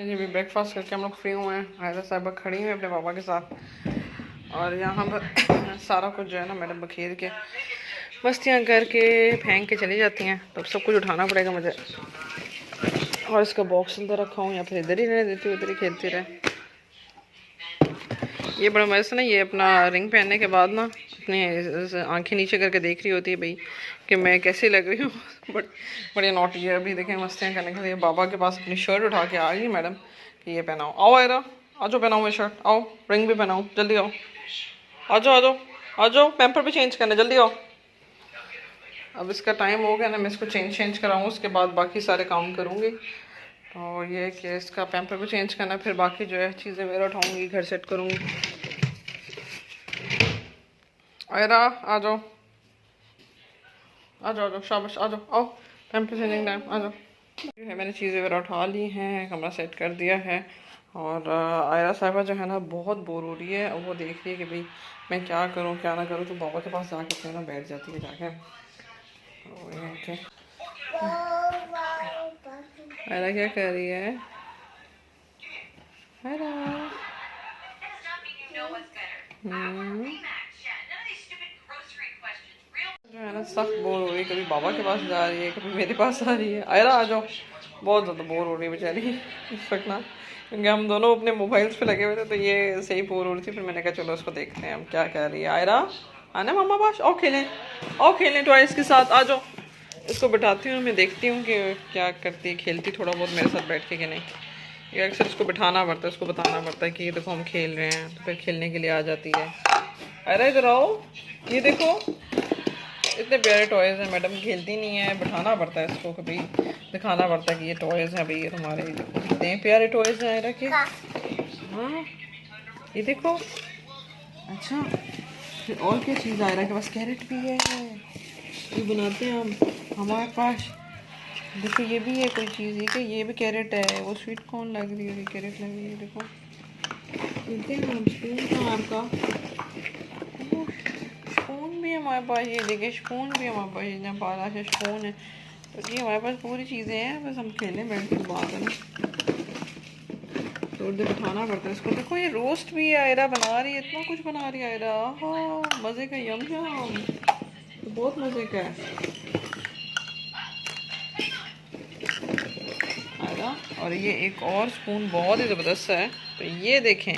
जी अभी ब्रेकफास्ट करके हम लोग फ्री हुए हैं। आयरा साहिबा खड़ी हुई अपने पापा के साथ और यहाँ पर सारा कुछ जो है ना मैडम बखेर के मस्तियाँ करके फेंक के चली जाती हैं, तो सब कुछ उठाना पड़ेगा मुझे। और इसका बॉक्स अंदर रखा हूँ या फिर इधर ही रहने देती हूँ, इधर ही खेलती रहे। ये बड़ा मस्त ना, ये अपना रिंग पहनने के बाद ना अपनी आंखें नीचे करके देख रही होती है भाई कि मैं कैसी लग रही हूँ। बड़ी नॉटी है। अभी देखें मस्तियाँ करने के लिए बाबा के पास अपनी शर्ट उठा के आ गई मैडम कि ये पहनाओ। आओ आयरा, आ जाओ पहनाओ मैं शर्ट, आओ रिंग भी पहनाओ, जल्दी आओ, आ जाओ आ जाओ आ जाओ, पैम्पर भी चेंज करना, जल्दी आओ। अब इसका टाइम हो गया ना, मैं इसको चेंज कराऊँ, उसके बाद बाकी सारे काम करूँगी। तो ये कि इसका पैम्पर भी चेंज करना, फिर बाकी जो है चीज़ें वगैरह उठाऊँगी, घर सेट करूँगी। आयरा आ जाओ आ जाओ आ जाओ, शाबाश आ जाओ, आओ पैम्पर चेंजिंग टाइम, आ जाओ। है मैंने चीज़ें वगैरह उठा ली हैं, कमरा सेट कर दिया है। और आयरा साहिबा जो है ना बहुत बोर हो रही है। अब वो देख रही है कि भाई मैं क्या करूँ क्या ना करूँ, तो बाबा के पास जाके फिर ना बैठ जाती है जाके। आयरा क्या कर रही है? आयरा जो है ना सख्त बोर हो रही है, कभी बाबा के पास जा रही है, कभी मेरे पास आ रही है। आयरा आ जाओ, बहुत ज़्यादा बोर हो रही है बेचारी इस वक्त ना, क्योंकि हम दोनों अपने मोबाइल्स पे लगे हुए थे, तो ये सही बोर हो रही थी। फिर मैंने कहा चलो उसको देखते हैं हम क्या कर रही है। आयरा आना मम्मा पास, आओ खेलें टॉयज़ के साथ, आ जाओ। इसको बिठाती हूँ, मैं देखती हूँ कि क्या करती है, खेलती थोड़ा बहुत मेरे साथ बैठ के कि नहीं। ये अक्सर इसको बिठाना पड़ता है, उसको बताना पड़ता है कि ये देखो हम खेल रहे हैं, तो फिर खेलने के लिए आ जाती है। अरे इधर आओ, ये देखो इतने प्यारे टॉयज़ हैं, मैडम खेलती नहीं है, बिठाना पड़ता है इसको, कभी दिखाना पड़ता है कि ये टॉयज़ हैं भाई, ये तुम्हारे कितने प्यारे टॉयज़ हैं रखे। हाँ ये देखो। अच्छा फिर और क्या चीज़ आ रहा है कि बस कैरेट भी है, ये बनाते हैं हम हमारे पास। देखो ये भी है कोई चीज़, ये भी कैरेट है, वो स्वीट कॉर्न लग रही है, कैरेट लग रही है। देखो देखते हैं हम स्पून का आपका स्पून भी हमारे पास, ये देखिए स्पून भी हमारे पास, इतना बारह से स्पून है। तो ये हमारे पास पूरी चीज़ें हैं, बस हम खेलें बैठ के बात है ना, तो उधर बिठाना पड़ता है इसको। देखो ये रोस्ट भी है, आयरा बना रही है, इतना कुछ बना रही है आयरा। हाँ मज़े का, यम यम, तो बहुत मज़े का है आयरा। और ये एक और स्पून बहुत ही ज़बरदस्त है, तो ये देखें,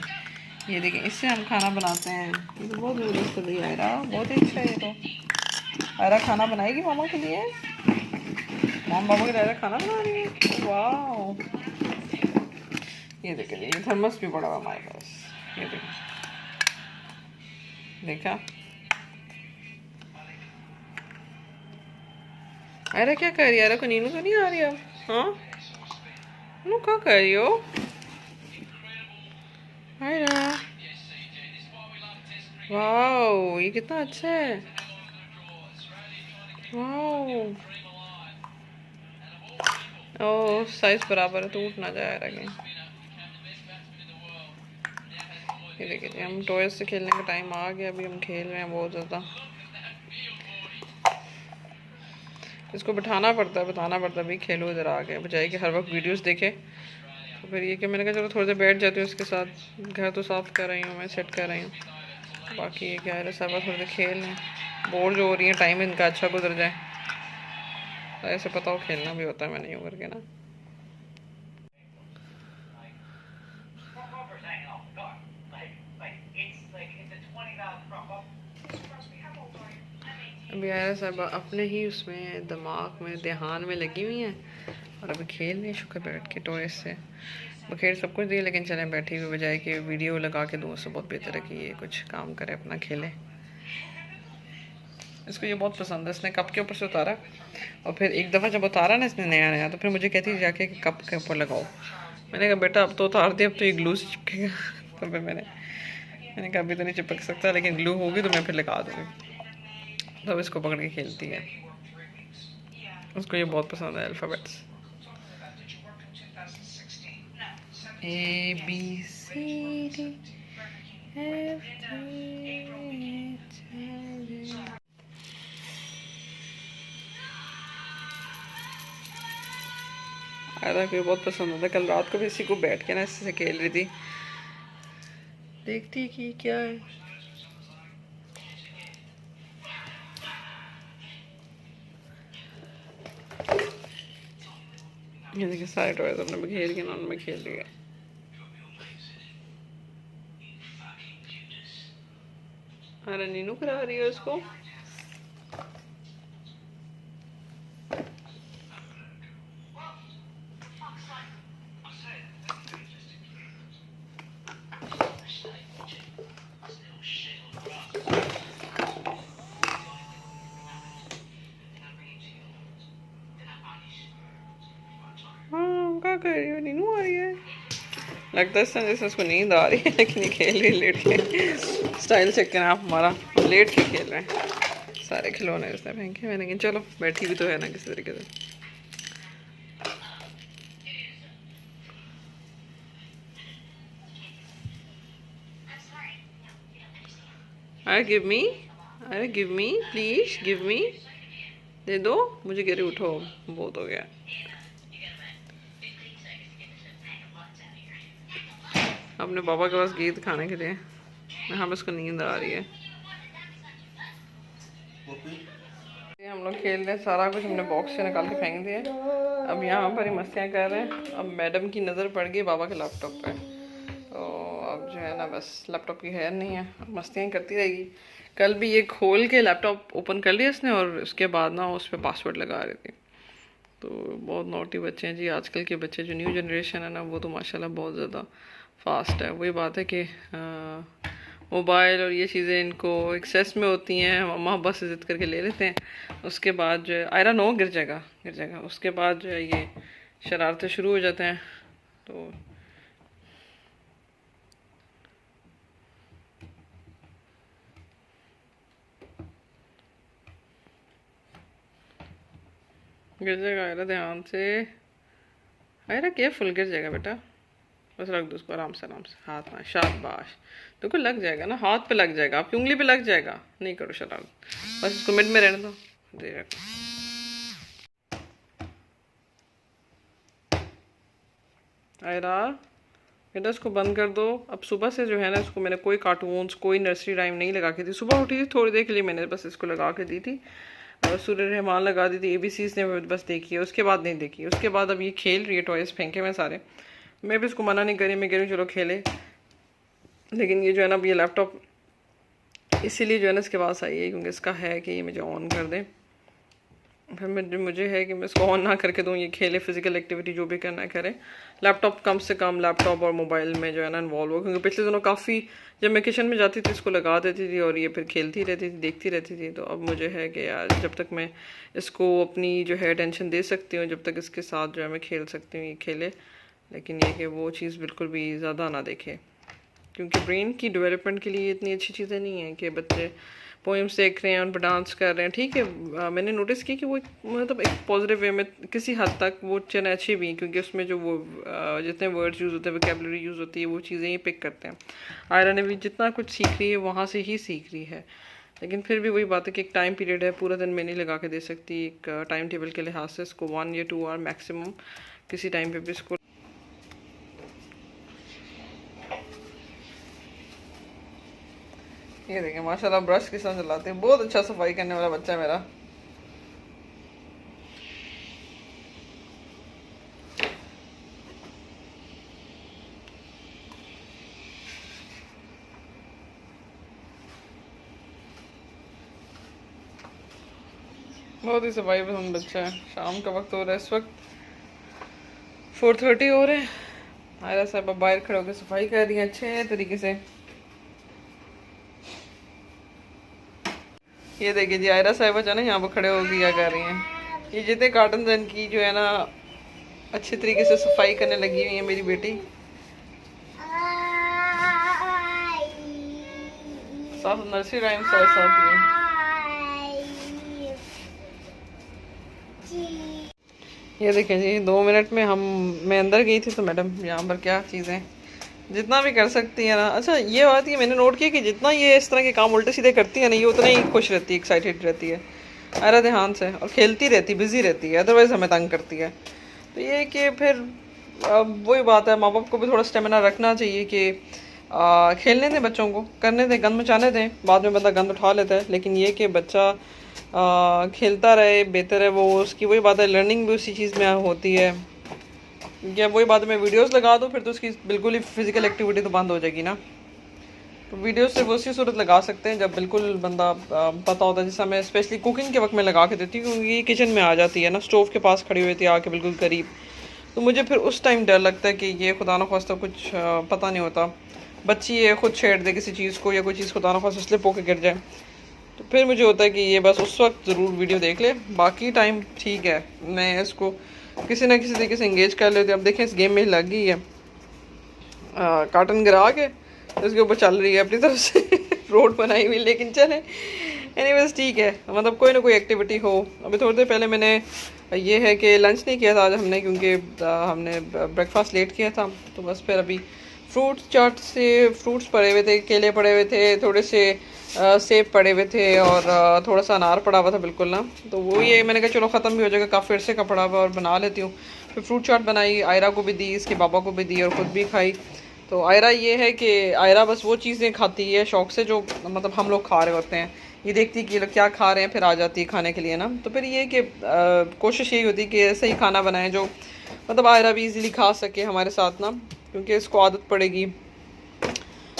ये देखें इससे हम खाना बनाते हैं। ये तो बहुत ज़बरदस्त है भाई आयरा, बहुत ही अच्छा है ये तो। आयरा खाना बनाएगी मामा के लिए, मामा बाबा के लिए आयरा खाना बना रही है। वाह ये देखें, ये थर्मस भी पड़ा हुआ हमारे पास, ये देखें, देखा आयरा क्या कर रही है? आयरा को नींद तो नहीं आ रही अब? हाँ नो क्या कर रही हो आयरा? वाओ ये कितना अच्छा है, वाओ। ओ साइज बराबर है तो उठ ना जाए आयरा कहीं। ये देखिए हम टॉयज से खेलने का टाइम आ गया, अभी हम खेल रहे हैं बहुत ज़्यादा। इसको बिठाना पड़ता है, बताना पड़ता है भाई खेलो इधर आ गए, बजाय कि हर वक्त वीडियोस देखे। तो फिर ये कि मैंने कहा चलो थोड़ी देर बैठ जाती हूँ उसके साथ, घर तो साफ़ कर रही हूँ मैं, सेट कर रही हूँ। बाकी ये क्या है सब थोड़ी देर खेल लें, बोर जो हो रही है, टाइम इनका अच्छा गुजर जाए। तो ऐसे पता हो खेलना भी होता है, मैं नहीं हूँ करके ना। अभी आयरा साहब अपने ही उसमें दिमाग में ध्यान में लगी हुई हैं और अभी खेल रही शुक्र बैठ के टॉयज से। बखेर सब कुछ दिए, लेकिन चलें बैठी हुई बजाय कि वीडियो लगा के दूँ, उससे बहुत बेहतर है कि ये कुछ काम करे, अपना खेले। इसको ये बहुत पसंद है, इसने कप के ऊपर से उतारा और फिर एक दफ़ा जब उतारा ना इसने नया नया, तो फिर मुझे कहती जाके कि कप के ऊपर लगाओ। मैंने कहा बेटा अब तो उतार दिया, अब तो ये ग्लू से चिपकेगा। तो फिर मैंने कहा अभी तो नहीं चिपक सकता, लेकिन ग्लू होगी तो मैं फिर लगा दूँगी। तब इसको पकड़ के खेलती है, उसको ये बहुत पसंद है अल्फ़ाबेट्स, ABCD आयरा को बहुत पसंद आता है। कल रात को भी इसी को बैठ के ना इससे खेल रही थी, देखती कि क्या है। ये देखिए सारे टॉयज अपने घेर के नॉन में खेल रही है। अरे नीनू करा रही है उसको। हाँ क्या कर रही हो, नीनू आ रही है। लगता है इस तरह जैसे उसको नींद आ रही है, लेकिन ये खेल रही लेट के। स्टाइल चेक करना आप हमारा, लेट के खेल रहे हैं। सारे खिलौने उसने फेंके मैंने, लेकिन चलो बैठी भी तो है ना किसी तरीके से। अरे गिव मी, अरे give me please, give me, दे दो मुझे। गिरे उठो, बहुत हो गया। अपने पापा के पास गई खाने के लिए, हम इसको नींद आ रही है। हम लोग खेल रहे हैं, सारा कुछ हमने बॉक्स से निकाल के फेंक दिया। अब यहाँ पर ही मस्तियाँ कर रहे हैं। अब मैडम की नज़र पड़ गई बाबा के लैपटॉप पे, तो अब जो है ना बस लैपटॉप की खैर नहीं है, मस्तियाँ करती रहेगी। कल भी ये खोल के लैपटॉप ओपन कर लिया इसने, और उसके बाद ना उस पर पासवर्ड लगा रही थी। तो बहुत नोटी बच्चे हैं जी आजकल के बच्चे, जो न्यू जनरेशन है ना वो तो माशाल्लाह बहुत ज़्यादा फास्ट है। वही बात है कि मोबाइल और ये चीज़ें इनको एक्सेस में होती हैं, मम्मा बस जिद करके ले लेते हैं। उसके बाद जो है आयरा नो गिर जाएगा, गिर जाएगा। उसके बाद जो है ये शरारतें शुरू हो जाते हैं। तो गिर जाएगा आयरा, ध्यान से आयरा, केयरफुल, गिर जाएगा बेटा। बस रख दो उसको आराम से, आराम से, हाथ में, शाबाश। देखो लग जाएगा ना, हाथ पे लग जाएगा, आपकी उंगली पे लग जाएगा। नहीं करो शरारत, बस इसको मिड में रहने दो। दे रखो। आयरा बेटा इसको बंद कर दो। अब सुबह से जो है ना इसको मैंने कोई कार्टून्स, कोई नर्सरी राइम नहीं लगा के दी। सुबह उठी थी थोड़ी देर के लिए मैंने बस इसको लगा के दी थी, और सूर्य रहमान लगा दी थी। ABCs ने बस देखी है, उसके बाद नहीं देखी। उसके बाद अब ये खेल रही है, टॉयज फेंके मैं सारे। मैं भी इसको मना नहीं करी, मैं कह रही हूँ चलो खेले, लेकिन ये जो है ना अब ये लैपटॉप इसीलिए जो है ना इसके पास आई है क्योंकि इसका है कि ये मुझे ऑन कर दें। फिर मुझे है कि मैं इसको ऑन ना करके दूँ, ये खेले, फिजिकल एक्टिविटी जो भी करना है करे। लैपटॉप कम से कम, लैपटॉप और मोबाइल में जो है ना इन्वॉल्व हो, क्योंकि पिछले दिनों काफ़ी जब मैं किचन में जाती थी इसको लगा देती थी और ये फिर खेलती रहती थी, देखती रहती थी। तो अब मुझे है कि यार जब तक मैं इसको अपनी जो है अटेंशन दे सकती हूँ, जब तक इसके साथ जो है मैं खेल सकती हूँ, ये खेले। लेकिन ये कि वो चीज़ बिल्कुल भी ज़्यादा ना देखे, क्योंकि ब्रेन की डेवलपमेंट के लिए इतनी अच्छी चीज़ें नहीं हैं कि बच्चे पोएम्स देख रहे हैं, उन पर डांस कर रहे हैं। ठीक है, मैंने नोटिस की कि वो मतलब एक पॉजिटिव वे में किसी हद तक वो चीज़ें अच्छी भी हैं, क्योंकि उसमें जो वो जितने वर्ड्स यूज़ होते हैं, वोकैबुलरी यूज़ होती है, वो चीज़ें ही पिक करते हैं। आयरा ने भी जितना कुछ सीख रही है वहाँ से ही सीख रही है। लेकिन फिर भी वही बात है कि एक टाइम पीरियड है, पूरा दिन मैं नहीं लगा के दे सकती। एक टाइम टेबल के लिहाज से इसको 1 या 2 आवर मैक्सिमम किसी टाइम पे भी इसको। ये देखें माशाल्लाह ब्रश किस तरह चलाते हैं, बहुत अच्छा सफाई करने वाला बच्चा है मेरा। बहुत ही सफाई पसंद बच्चा है। शाम का वक्त हो रहा है, इस वक्त 4:30 हो रहे हैं। आयरा साहब बाहर खड़े होकर सफाई कर रही हैं अच्छे तरीके से। ये देखिए जी आयरा साहिबा जो है ना यहाँ पर खड़े होकर क्या कर रही हैं। ये जितने कार्टन जन की जो है ना अच्छे तरीके से सफाई करने लगी हुई है मेरी बेटी। साथ नर्सरी राइम साथ है। ये देखें जी 2 मिनट में मैं अंदर गई थी तो मैडम यहाँ पर क्या चीज़ें जितना भी कर सकती है ना। अच्छा ये बात ये मैंने नोट किया कि जितना ये इस तरह के काम उल्टे सीधे करती है ना, ये उतना ही खुश रहती है, एक्साइटेड रहती है। अरे ध्यान से, और खेलती रहती, बिजी रहती है, अदरवाइज हमें तंग करती है। तो ये कि फिर वही बात है, माँ बाप को भी थोड़ा स्टेमिना रखना चाहिए कि खेलने दें बच्चों को, करने दें, गंद मचाने दें, बाद में बंदा गंद उठा लेता है। लेकिन ये कि बच्चा खेलता रहे बेहतर है, वो उसकी वही बात है, लर्निंग भी उसी चीज़ में होती है। या वही बात है, मैं वीडियोस लगा दूँ फिर तो उसकी बिल्कुल ही फिजिकल एक्टिविटी तो बंद हो जाएगी ना। तो वीडियोस से वो उसी सूरत लगा सकते हैं जब बिल्कुल बंदा पता होता है। जैसा मैं स्पेशली कुकिंग के वक्त में लगा के देती हूँ, क्योंकि ये किचन में आ जाती है ना, स्टोव के पास खड़ी हुई थी आके बिल्कुल करीब। तो मुझे फिर उस टाइम डर लगता है कि ये खुदा न खास्ता कुछ पता नहीं होता, बच्ची ये खुद छेड़ दे किसी चीज़ को, या कोई चीज़ खुदा न खास्ता स्लिप होकर गिर जाए। तो फिर मुझे होता है कि ये बस उस वक्त ज़रूर वीडियो देख ले, बाकी टाइम ठीक है, मैं इसको किसी ना किसी तरीके से इंगेज कर लेती हूँ। अब देखें इस गेम में लग गई है, कार्टन गिरा के इसके ऊपर चल रही है अपनी तरफ से रोड बनाई हुई, लेकिन चले एनीवेज ठीक है, मतलब कोई ना कोई एक्टिविटी हो। अभी थोड़ी देर पहले मैंने ये है कि लंच नहीं किया था आज हमने, क्योंकि हमने ब्रेकफास्ट लेट किया था। तो बस फिर अभी फ्रूट चाट से फ्रूट्स पड़े हुए थे, केले पड़े हुए थे, थोड़े से सेब पड़े हुए थे, और थोड़ा सा अनार पड़ा हुआ था बिल्कुल ना। तो वो ये मैंने कहा चलो ख़त्म भी हो जाएगा, काफ़ी अर्से का पड़ा हुआ और बना लेती हूँ। फिर फ्रूट चाट बनाई, आयरा को भी दी, इसके पापा को भी दी और ख़ुद भी खाई। तो आयरा ये है कि आयरा बस वो चीज़ें खाती है शौक़ से जो मतलब हम लोग खा रहे होते हैं, ये देखती कि ये लोग क्या खा रहे हैं फिर आ जाती है खाने के लिए ना। तो फिर ये कि कोशिश यही होती है कि ऐसे ही खाना बनाएं जो मतलब आयरा भी इजीली खा सके हमारे साथ ना, क्योंकि इसको आदत पड़ेगी।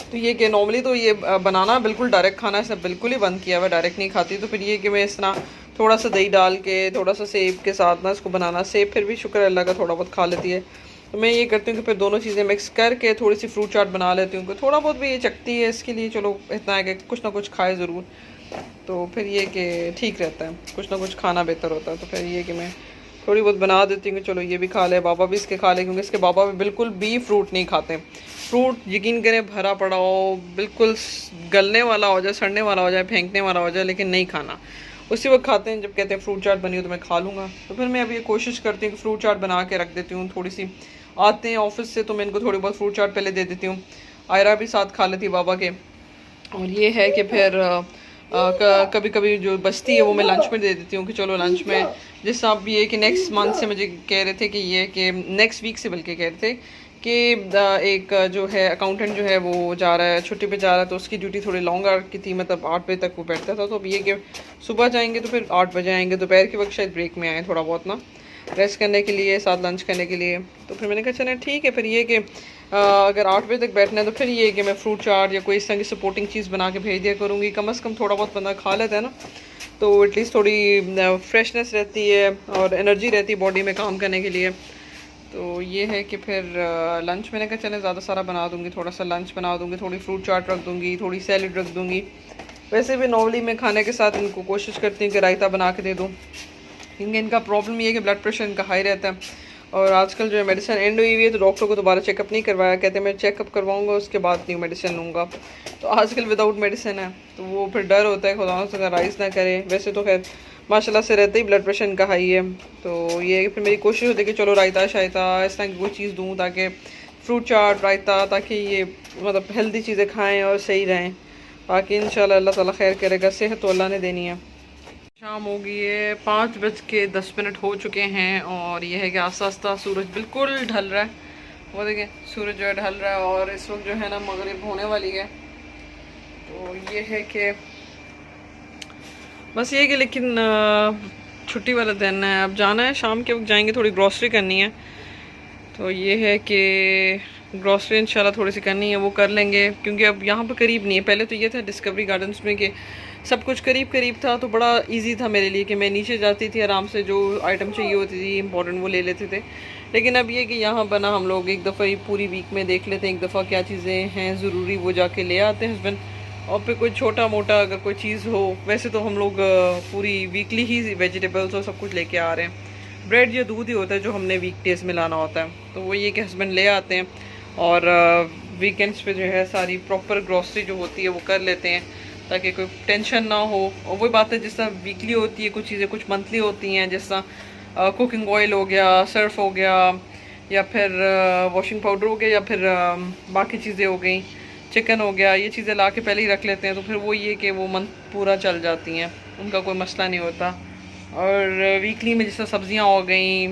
तो ये कि नॉर्मली तो ये बनाना बिल्कुल डायरेक्ट खाना इसने बिल्कुल ही बंद किया हुआ, डायरेक्ट नहीं खाती। तो फिर ये कि मैं इस तरह थोड़ा सा दही डाल के थोड़ा सा सेब के साथ ना इसको बनाना, सेब फिर भी शुक्र अल्लाह का थोड़ा बहुत खा लेती है। तो मैं ये करती हूँ कि फिर दोनों चीज़ें मिक्स करके थोड़ी सी फ्रूट चाट बना लेती हूँ, थोड़ा बहुत भी ये चखती है, इसके लिए चलो इतना है कि कुछ ना कुछ खाए ज़रूर। तो फिर ये कि ठीक रहता है, कुछ ना कुछ खाना बेहतर होता है। तो फिर ये कि मैं थोड़ी बहुत बना देती हूँ कि चलो ये भी खा ले, बाबा भी इसके खा ले, क्योंकि इसके बाबा भी बिल्कुल भी फ्रूट नहीं खाते। फ्रूट यकीन करें भरा पड़ा हो, बिल्कुल गलने वाला हो जाए, सड़ने वाला हो जाए, फेंकने वाला हो जाए, लेकिन नहीं खाना। उसी वक्त खाते हैं जब कहते हैं फ्रूट चाट बनी हो तो मैं खा लूँगा। तो फिर मैं अभी ये कोशिश करती हूँ कि फ्रूट चाट बना के रख देती हूँ, थोड़ी सी आते हैं ऑफिस से तो मैं इनको थोड़ी बहुत फ्रूट चाट पहले दे देती हूँ, आयरा भी साथ खा लेती है बाबा के। और ये है कि फिर कभी कभी जो बचती है वो मैं लंच में दे देती हूँ कि चलो लंच में, जिस आप ये कि नेक्स्ट मंथ से मुझे कह रहे थे कि ये कि नेक्स्ट वीक से बल्कि कह रहे थे कि एक जो है अकाउंटेंट जो है वो जा रहा है, छुट्टी पे जा रहा है, तो उसकी ड्यूटी थोड़ी लॉन्ग आवर की थी, मतलब 8 बजे तक वो बैठता था। तो अब ये कि सुबह जाएंगे तो फिर 8 बजे आएंगे, दोपहर के वक्त शायद ब्रेक में आए थोड़ा बहुत ना, रेस्ट करने के लिए, साथ लंच करने के लिए। तो फिर मैंने कहा चलें ठीक है, फिर ये कि अगर 8 बजे तक बैठना है तो फिर ये कि मैं फ्रूट चाट या कोई इस तरह की सपोर्टिंग चीज़ बना के भेज दिया करूँगी। कम से कम थोड़ा बहुत बंदा खा लेता है ना, तो एटलीस्ट थोड़ी फ्रेशनेस रहती है और एनर्जी रहती है बॉडी में काम करने के लिए। तो ये है कि फिर लंच मैंने कहा चलें ज़्यादा सारा बना दूँगी, थोड़ा सा लंच बना दूँगी, थोड़ी फ्रूट चाट रख दूँगी, थोड़ी सैलड रख दूँगी। वैसे भी नॉर्मली मैं खाने के साथ इनको कोशिश करती हूँ कि रायता बना के दे दूँ, क्योंकि इनका प्रॉब्लम ये है कि ब्लड प्रेशर इनका हाई रहता है, और आजकल जो है मेडिसिन एंड हुई हुई है, तो डॉक्टर को दोबारा चेकअप नहीं करवाया, कहते हैं मैं चेकअप करवाऊंगा उसके बाद नहीं मेडिसिन लूँगा। तो आजकल विदाउट मेडिसिन है, तो वो फिर डर होता है खुदा से राइस ना करे। वैसे तो खैर माशाल्लाह से रहते ही ब्लड प्रेशर इनका हाई है। तो ये फिर मेरी कोशिश होती है कि चलो रायता शायता इस तरह की कोई चीज़ दूँ, ताकि फ्रूट चाट रायता, ताकि ये मतलब हेल्दी चीज़ें खाएँ और सही रहें। बाकी इंशाल्लाह अल्लाह ताला खैर करेगा, सेहत तो अल्लाह ने देनी है। शाम हो गई है, 5:10 हो चुके हैं, और ये है कि आस्ता आस्ता सूरज बिल्कुल ढल रहा है। वो देखें सूरज जो है ढल रहा है, और इस वक्त जो है ना मगरिब होने वाली है। तो ये है कि बस ये कि लेकिन छुट्टी वाला दिन है, अब जाना है, शाम के वक्त जाएंगे, थोड़ी ग्रॉसरी करनी है। तो ये है कि ग्रॉसरी इंशाल्लाह थोड़ी सी करनी है, वो कर लेंगे, क्योंकि अब यहाँ पर करीब नहीं है। पहले तो ये था डिस्कवरी गार्डन्स में कि सब कुछ करीब करीब था, तो बड़ा इजी था मेरे लिए कि मैं नीचे जाती थी आराम से, जो आइटम चाहिए होती थी इंपॉर्टेंट वो ले लेते थे। लेकिन अब ये कि यहाँ बना हम लोग एक दफ़ा ही पूरी वीक में देख लेते हैं, एक दफ़ा क्या चीज़ें हैं ज़रूरी वो जाके ले आते हैं हस्बैंड, और फिर कोई छोटा मोटा अगर कोई चीज़ हो, वैसे तो हम लोग पूरी वीकली ही वेजिटेबल्स और सब कुछ लेके आ रहे हैं। ब्रेड या दूध ही होता है जो हमने वीक डेज में लाना होता है, तो वो ये कि हस्बैंड ले आते हैं, और वीकेंड्स पे जो है सारी प्रॉपर ग्रॉसरी जो होती है वो कर लेते हैं, ताकि कोई टेंशन ना हो। और वही बात है जिस तरह वीकली होती है कुछ चीज़ें, कुछ मंथली होती हैं, जिस तरह कुकिंग ऑयल हो गया, सर्फ हो गया, या फिर वॉशिंग पाउडर हो गया, या फिर बाकी चीज़ें हो गई, चिकन हो गया, ये चीज़ें ला के पहले ही रख लेते हैं। तो फिर वो ये कि वो मंथ पूरा चल जाती हैं, उनका कोई मसला नहीं होता। और वीकली में जैसे सब्ज़ियाँ हो गई,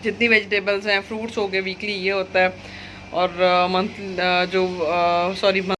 जितनी वेजिटेबल्स हैं, फ्रूट्स हो गए, वीकली ये होता है। और मंथ जो सॉरी